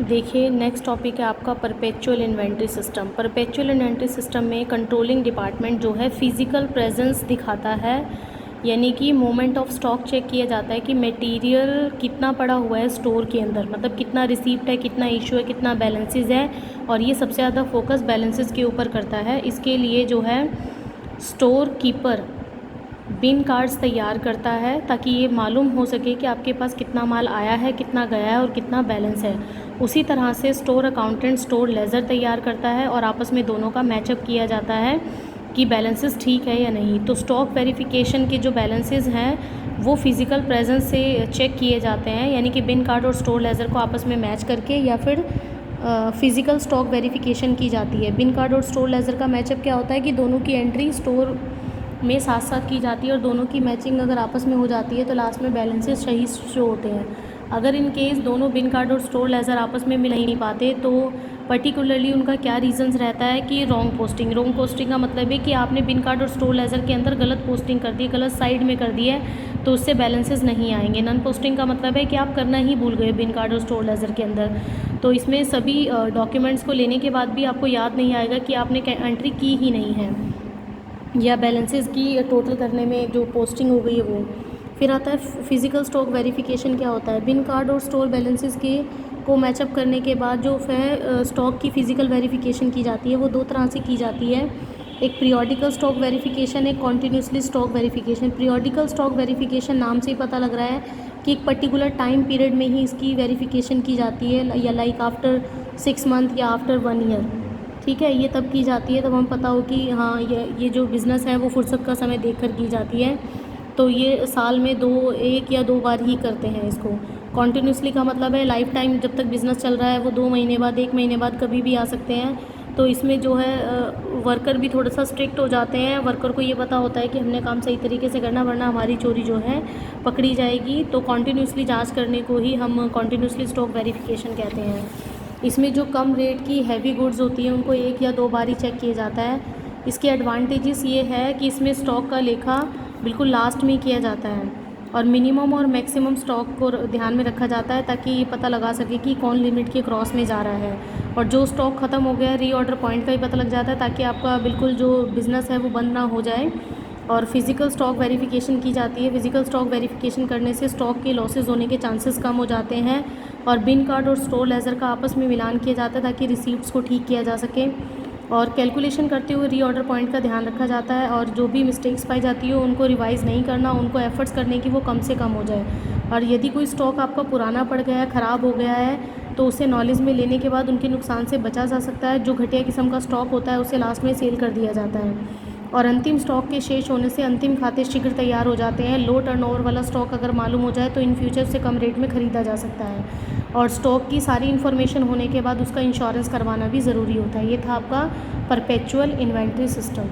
देखिए, next topic है आपका perpetual inventory system. Perpetual inventory system में कंट्रोलिंग डिपार्टमेंट जो है फिजिकल प्रेजेंस दिखाता है, यानी कि मोमेंट ऑफ स्टॉक चेक किया जाता है कि मटेरियल कितना पड़ा हुआ है स्टोर के अंदर, मतलब कितना रिसीप्ट है, कितना इशू है, कितना बैलेंसेस है। और ये सबसे ज़्यादा फोकस बैलेंसेस के ऊपर करता है। इसके लिए जो है स्टोर कीपर बिन कार्ड्स तैयार करता है ताकि ये मालूम हो सके कि आपके पास कितना माल आया है, कितना गया है और कितना बैलेंस है। उसी तरह से स्टोर अकाउंटेंट स्टोर लेज़र तैयार करता है और आपस में दोनों का मैचअप किया जाता है कि बैलेंसेस ठीक है या नहीं। तो स्टॉक वेरिफिकेशन के जो बैलेंसेस हैं वो फिज़िकल प्रेजेंस से चेक किए जाते हैं, यानी कि बिन कार्ड और स्टोर लेज़र को आपस में मैच करके, या फिर फिज़िकल स्टॉक वेरिफिकेशन की जाती है। बिन कार्ड और स्टोर लेज़र का मैचअप क्या होता है कि दोनों की एंट्री स्टोर में साथ साथ की जाती है और दोनों की मैचिंग अगर आपस में हो जाती है तो लास्ट में बैलेंसेस सही शो होते हैं। अगर इन केस दोनों बिन कार्ड और स्टोर लेज़र आपस में मिल नहीं पाते तो पर्टिकुलरली उनका क्या रीज़न्स रहता है कि रॉन्ग पोस्टिंग। रॉन्ग पोस्टिंग का मतलब है कि आपने बिन कार्ड और स्टोर लेज़र के अंदर गलत पोस्टिंग कर दी है, गलत साइड में कर दी है, तो उससे बैलेंसेस नहीं आएंगे। नन पोस्टिंग का मतलब है कि आप करना ही भूल गए बिन कार्ड और स्टोर लेज़र के अंदर, तो इसमें सभी डॉक्यूमेंट्स को लेने के बाद भी आपको याद नहीं आएगा कि आपने एंट्री की ही नहीं है, या बैलेंसेस की टोटल करने में जो पोस्टिंग हो गई है वो। फिर आता है फिज़िकल स्टॉक वेरिफिकेशन। क्या होता है? बिन कार्ड और स्टोर बैलेंसेस के को मैचअप करने के बाद जो है स्टॉक की फ़िज़िकल वेरिफिकेशन की जाती है वो दो तरह से की जाती है। एक पीरियोडिकल स्टॉक वेरिफिकेशन, एक continuously stock verification. Periodical stock verification नाम से ही पता लग रहा है कि एक पर्टिकुलर टाइम पीरियड में ही इसकी वेरिफिकेशन की जाती है, या लाइक आफ्टर 6 मंथ या आफ्टर 1 ईयर। ठीक है, ये तब की जाती है तब हम पता हो कि हाँ ये जो बिज़नेस है वो फुर्सत का समय देखकर की जाती है। तो ये साल में एक या दो बार ही करते हैं इसको। कॉन्टीन्यूसली का मतलब है लाइफ टाइम जब तक बिज़नेस चल रहा है वो 2 महीने बाद, 1 महीने बाद कभी भी आ सकते हैं। तो इसमें जो है वर्कर भी थोड़ा सा स्ट्रिक्ट हो जाते हैं। वर्कर को ये पता होता है कि हमने काम सही तरीके से करना, वरना हमारी चोरी जो है पकड़ी जाएगी। तो कॉन्टीन्यूसली जांच करने को ही हम कॉन्टीन्यूसली स्टॉक वेरिफिकेशन कहते हैं। इसमें जो कम रेट की हैवी गुड्स होती हैं उनको 1 या 2 बार ही चेक किया जाता है। इसके एडवांटेजेस ये है कि इसमें स्टॉक का लेखा बिल्कुल लास्ट में किया जाता है और मिनिमम और मैक्सिमम स्टॉक को ध्यान में रखा जाता है ताकि ये पता लगा सके कि कौन लिमिट के क्रॉस में जा रहा है। और जो स्टॉक ख़त्म हो गया है रीऑर्डर पॉइंट का ही पता लग जाता है ताकि आपका बिल्कुल जो बिज़नेस है वो बंद ना हो जाए। और फिज़िकल स्टॉक वेरिफिकेशन की जाती है। फिज़िकल स्टॉक वेरिफिकेशन करने से स्टॉक के लॉसेस होने के चांसेस कम हो जाते हैं और बिन कार्ड और स्टोर लेज़र का आपस में मिलान किया जाता है ताकि रिसीप्ट्स को ठीक किया जा सके। और कैलकुलेशन करते हुए रीऑर्डर पॉइंट का ध्यान रखा जाता है और जो भी मिस्टेक्स पाई जाती है उनको रिवाइज़ नहीं करना, उनको एफर्ट्स करने की वो कम से कम हो जाए। और यदि कोई स्टॉक आपका पुराना पड़ गया है, ख़राब हो गया है, तो उसे नॉलेज में लेने के बाद उनके नुकसान से बचा जा सकता है। जो घटिया किस्म का स्टॉक होता है उसे लास्ट में सेल कर दिया जाता है। और अंतिम स्टॉक के शेष होने से अंतिम खाते शीघ्र तैयार हो जाते हैं। लो टर्नओवर वाला स्टॉक अगर मालूम हो जाए तो इन फ्यूचर से कम रेट में ख़रीदा जा सकता है। और स्टॉक की सारी इन्फॉर्मेशन होने के बाद उसका इंश्योरेंस करवाना भी ज़रूरी होता है। ये था आपका परपेचुअल इन्वेंट्री सिस्टम।